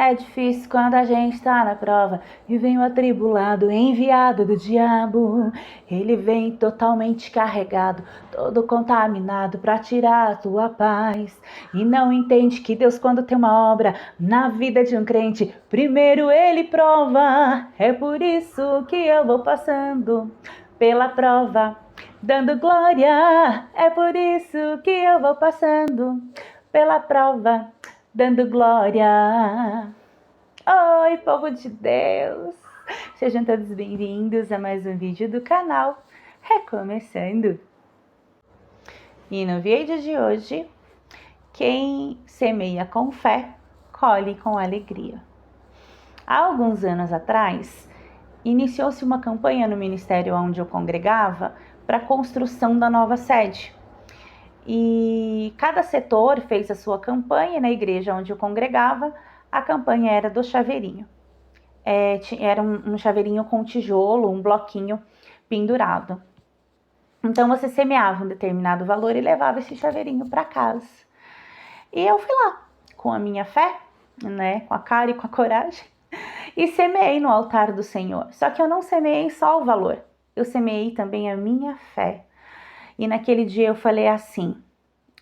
É difícil quando a gente tá na prova e vem o atribulado, enviado do diabo. Ele vem totalmente carregado, todo contaminado pra tirar a tua paz. E não entende que Deus, quando tem uma obra na vida de um crente, primeiro ele prova. É por isso que eu vou passando pela prova, dando glória. É por isso que eu vou passando pela prova, dando glória. Oi, povo de Deus! Sejam todos bem-vindos a mais um vídeo do canal Recomeçando. E no vídeo de hoje, quem semeia com fé, colhe com alegria. Há alguns anos atrás, iniciou-se uma campanha no ministério onde eu congregava para a construção da nova sede. E cada setor fez a sua campanha. Na igreja onde eu congregava, a campanha era do chaveirinho. Era um chaveirinho com tijolo, um bloquinho pendurado. Então você semeava um determinado valor e levava esse chaveirinho para casa. E eu fui lá, com a minha fé, né, com a cara e com a coragem, e semeei no altar do Senhor. Só que eu não semeei só o valor, eu semeei também a minha fé. E naquele dia eu falei assim: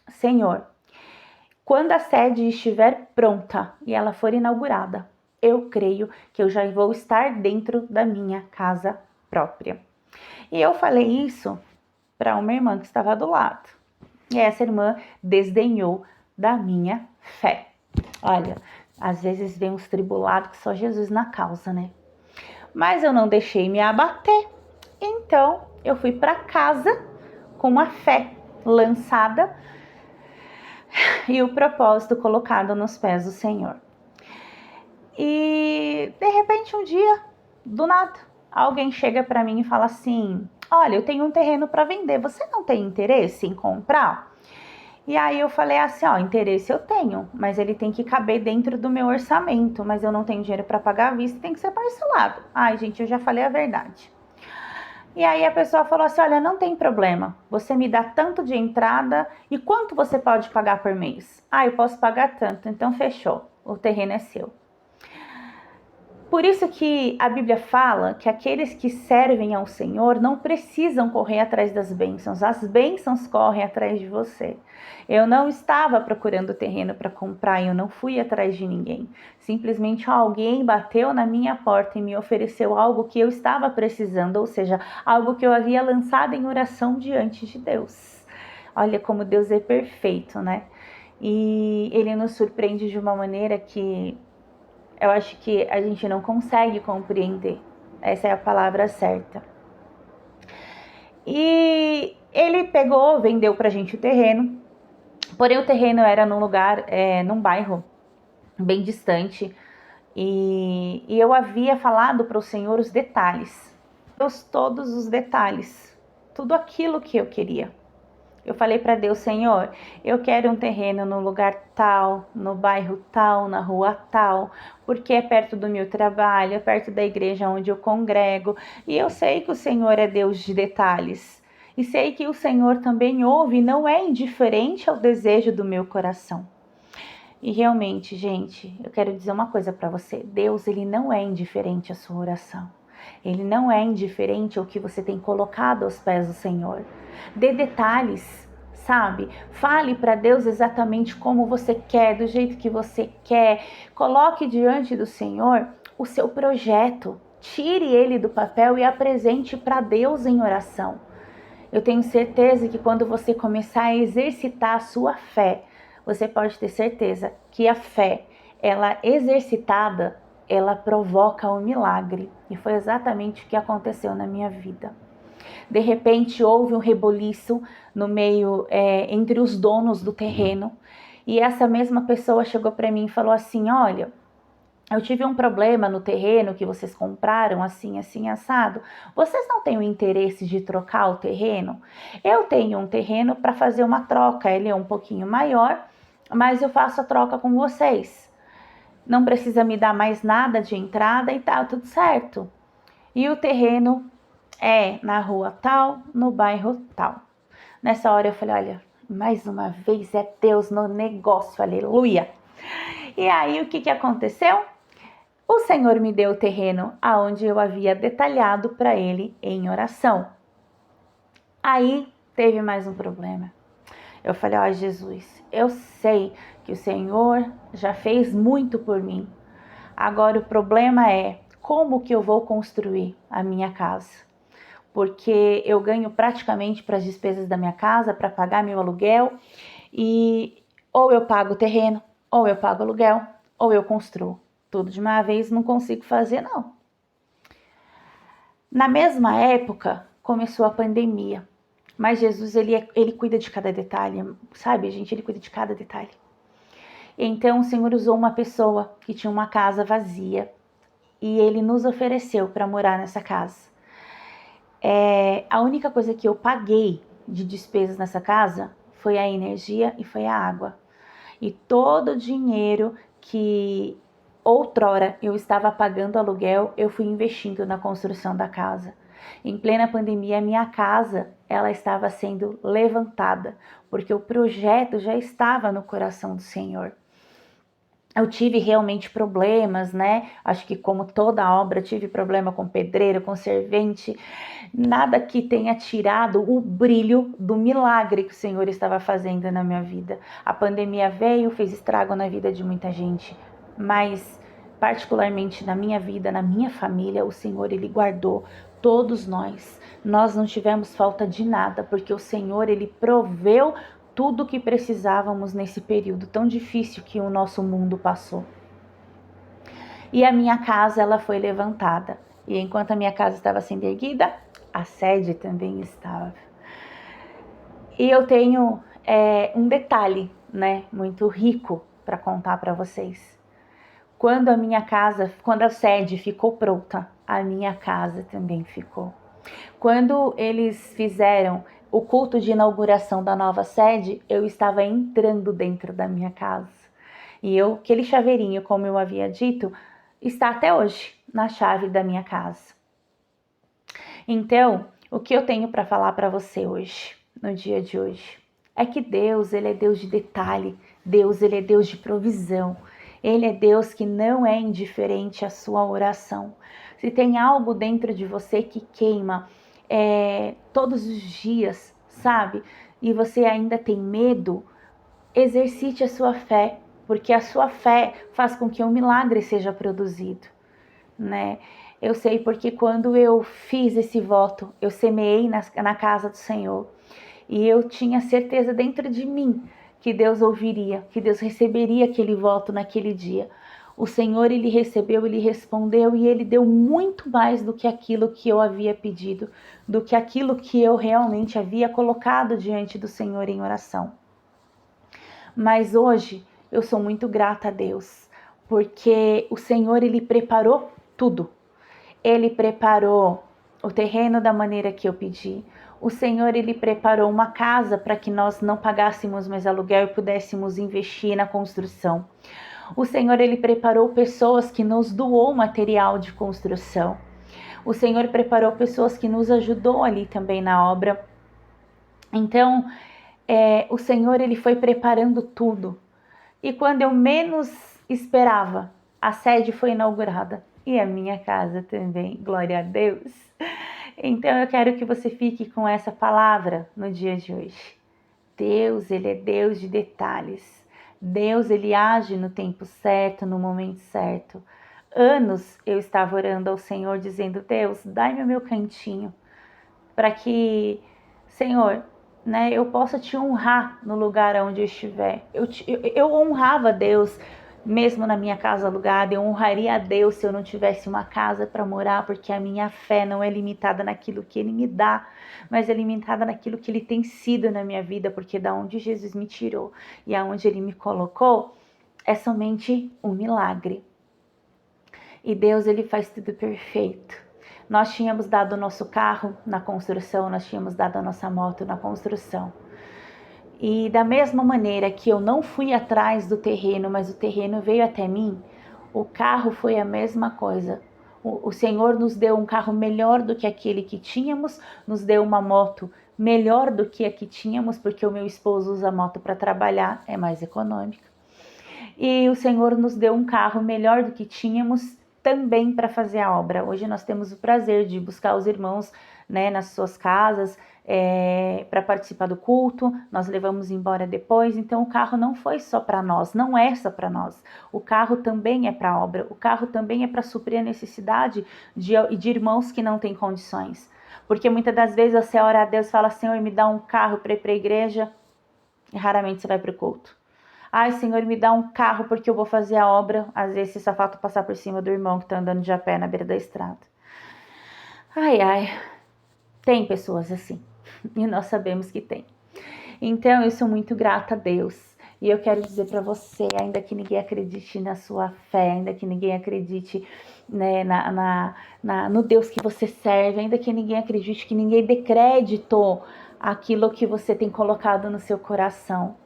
Senhor, quando a sede estiver pronta e ela for inaugurada, eu creio que eu já vou estar dentro da minha casa própria. E eu falei isso para uma irmã que estava do lado. E essa irmã desdenhou da minha fé. Olha, às vezes vem uns tribulados que só Jesus na causa, né? Mas eu não deixei me abater. Então, eu fui para casa com a fé lançada e o propósito colocado nos pés do Senhor. E de repente um dia, do nada, alguém chega para mim e fala assim: olha, eu tenho um terreno para vender, você não tem interesse em comprar? E aí eu falei assim: ó, interesse eu tenho, mas ele tem que caber dentro do meu orçamento, mas eu não tenho dinheiro para pagar à vista, tem que ser parcelado. Ai, gente, eu já falei a verdade. E aí a pessoa falou assim: olha, não tem problema, você me dá tanto de entrada e quanto você pode pagar por mês? Ah, eu posso pagar tanto, então fechou, o terreno é seu. Por isso que a Bíblia fala que aqueles que servem ao Senhor não precisam correr atrás das bênçãos, as bênçãos correm atrás de você. Eu não estava procurando terreno para comprar, eu não fui atrás de ninguém. Simplesmente alguém bateu na minha porta e me ofereceu algo que eu estava precisando, ou seja, algo que eu havia lançado em oração diante de Deus. Olha como Deus é perfeito, né? E Ele nos surpreende de uma maneira que eu acho que a gente não consegue compreender. Essa é a palavra certa. E ele pegou, vendeu pra gente o terreno. Porém, o terreno era num lugar, num bairro bem distante. E eu havia falado para o Senhor os detalhes. Todos os detalhes. Tudo aquilo que eu queria. Eu falei para Deus: Senhor, eu quero um terreno no lugar tal, no bairro tal, na rua tal, porque é perto do meu trabalho, é perto da igreja onde eu congrego. E eu sei que o Senhor é Deus de detalhes. E sei que o Senhor também ouve e não é indiferente ao desejo do meu coração. E realmente, gente, eu quero dizer uma coisa para você. Deus, ele não é indiferente à sua oração. Ele não é indiferente ao que você tem colocado aos pés do Senhor. Dê detalhes, sabe? Fale para Deus exatamente como você quer, do jeito que você quer. Coloque diante do Senhor o seu projeto. Tire ele do papel e apresente para Deus em oração. Eu tenho certeza que quando você começar a exercitar a sua fé, você pode ter certeza que a fé, ela exercitada, ela provoca o milagre. E foi exatamente o que aconteceu na minha vida. De repente houve um reboliço no meio, entre os donos do terreno. E essa mesma pessoa chegou para mim e falou assim: olha, eu tive um problema no terreno que vocês compraram, assim, assim, assado. Vocês não têm o interesse de trocar o terreno? Eu tenho um terreno para fazer uma troca, ele é um pouquinho maior, mas eu faço a troca com vocês. Não precisa me dar mais nada de entrada e tá tudo certo. E o terreno é na rua tal, no bairro tal. Nessa hora eu falei: olha, mais uma vez é Deus no negócio, aleluia. E aí o que aconteceu? O Senhor me deu o terreno aonde eu havia detalhado para ele em oração. Aí teve mais um problema. Eu falei, ó Jesus, eu sei que o Senhor já fez muito por mim. Agora o problema é como que eu vou construir a minha casa? Porque eu ganho praticamente para as despesas da minha casa, para pagar meu aluguel, e ou eu pago o terreno, ou eu pago aluguel, ou eu construo. Tudo de uma vez não consigo fazer, não. Na mesma época, começou a pandemia. Mas Jesus, ele cuida de cada detalhe, sabe, gente? Ele cuida de cada detalhe. Então, o Senhor usou uma pessoa que tinha uma casa vazia e ele nos ofereceu para morar nessa casa. A única coisa que eu paguei de despesas nessa casa foi a energia e foi a água. E todo o dinheiro que outrora eu estava pagando aluguel, eu fui investindo na construção da casa. Em plena pandemia, a minha casa, ela estava sendo levantada, porque o projeto já estava no coração do Senhor. Eu tive realmente problemas, né? Acho que como toda obra, tive problema com pedreiro, com servente. Nada que tenha tirado o brilho do milagre que o Senhor estava fazendo na minha vida. A pandemia veio, fez estrago na vida de muita gente, mas particularmente na minha vida, na minha família, o Senhor, Ele guardou todos nós. Nós não tivemos falta de nada, porque o Senhor, Ele proveu tudo o que precisávamos nesse período tão difícil que o nosso mundo passou. E a minha casa, ela foi levantada. E enquanto a minha casa estava sendo erguida, a sede também estava. E eu tenho um detalhe, né, muito rico para contar para vocês. Quando a sede ficou pronta, a minha casa também ficou. Quando eles fizeram o culto de inauguração da nova sede, eu estava entrando dentro da minha casa. E aquele chaveirinho, como eu havia dito, está até hoje na chave da minha casa. Então, o que eu tenho para falar para você hoje, no dia de hoje, é que Deus, Ele é Deus de detalhe, Deus, Ele é Deus de provisão. Ele é Deus que não é indiferente à sua oração. Se tem algo dentro de você que queima todos os dias, sabe? E você ainda tem medo, exercite a sua fé, porque a sua fé faz com que um milagre seja produzido, né? Eu sei porque quando eu fiz esse voto, eu semeei na casa do Senhor e eu tinha certeza dentro de mim que Deus ouviria, que Deus receberia aquele voto naquele dia. O Senhor, Ele recebeu, Ele respondeu e Ele deu muito mais do que aquilo que eu havia pedido, do que aquilo que eu realmente havia colocado diante do Senhor em oração. Mas hoje eu sou muito grata a Deus, porque o Senhor, Ele preparou tudo. Ele preparou o terreno da maneira que eu pedi. O Senhor, Ele preparou uma casa para que nós não pagássemos mais aluguel e pudéssemos investir na construção. O Senhor, Ele preparou pessoas que nos doou material de construção. O Senhor preparou pessoas que nos ajudou ali também na obra. Então, o Senhor, Ele foi preparando tudo. E quando eu menos esperava, a sede foi inaugurada. E a minha casa também, glória a Deus. Então eu quero que você fique com essa palavra no dia de hoje. Deus, Ele é Deus de detalhes. Deus, Ele age no tempo certo, no momento certo. Anos eu estava orando ao Senhor, dizendo, Deus, dai-me o meu cantinho, para que, Senhor, né, eu possa te honrar no lugar onde eu estiver. Eu honrava Deus, mesmo na minha casa alugada, eu honraria a Deus se eu não tivesse uma casa para morar, porque a minha fé não é limitada naquilo que Ele me dá, mas é limitada naquilo que Ele tem sido na minha vida, porque da onde Jesus me tirou e aonde Ele me colocou, é somente um milagre. E Deus, Ele faz tudo perfeito. Nós tínhamos dado o nosso carro na construção, nós tínhamos dado a nossa moto na construção. E da mesma maneira que eu não fui atrás do terreno, mas o terreno veio até mim, o carro foi a mesma coisa. O Senhor nos deu um carro melhor do que aquele que tínhamos, nos deu uma moto melhor do que a que tínhamos, porque o meu esposo usa moto para trabalhar, é mais econômica. E o Senhor nos deu um carro melhor do que tínhamos também para fazer a obra. Hoje nós temos o prazer de buscar os irmãos, né, nas suas casas, para participar do culto, nós levamos embora depois. Então o carro não foi só para nós, não é só para nós. O carro também é para a obra, o carro também é para suprir a necessidade de irmãos que não têm condições. Porque muitas das vezes você ora a Deus e fala, Senhor, me dá um carro para ir para a igreja, e raramente você vai para o culto. Ai, Senhor, me dá um carro porque eu vou fazer a obra. Às vezes você só falta passar por cima do irmão que está andando de a pé na beira da estrada. Ai, ai, tem pessoas assim. E nós sabemos que tem. Então, eu sou muito grata a Deus. E eu quero dizer para você, ainda que ninguém acredite na sua fé, ainda que ninguém acredite, né, no Deus que você serve, ainda que ninguém acredite, que ninguém dê crédito àquilo que você tem colocado no seu coração.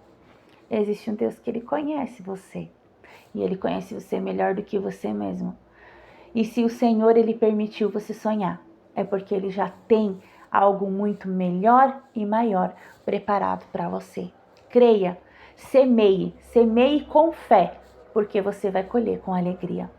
Existe um Deus que Ele conhece você. E Ele conhece você melhor do que você mesmo. E se o Senhor, Ele permitiu você sonhar, é porque Ele já tem algo muito melhor e maior preparado para você. Creia, semeie com fé, porque você vai colher com alegria.